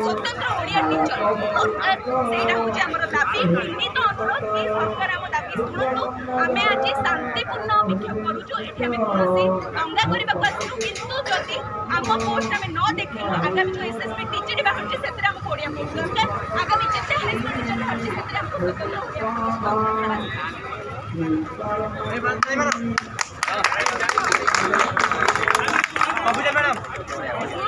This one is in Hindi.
स्वतंत्र ओडिया टीचर सेटा हूँ आमर दाबी विनीत अनुरोध कि सरकार आम दाबी शुणु आम आज शांतिपूर्ण विक्षोभ करुचु ये कौन दंगा करने आसलु किंतु जदि आम पोस्ट आम न देखलु आगामी जो एसएसपी टीचर बाहर से आमको ओडिया पोस्ट दरकार आगामी जिते हाईस्कूल टीचर बाहर से आमको स्वतंत्र ओडिया पोस्ट।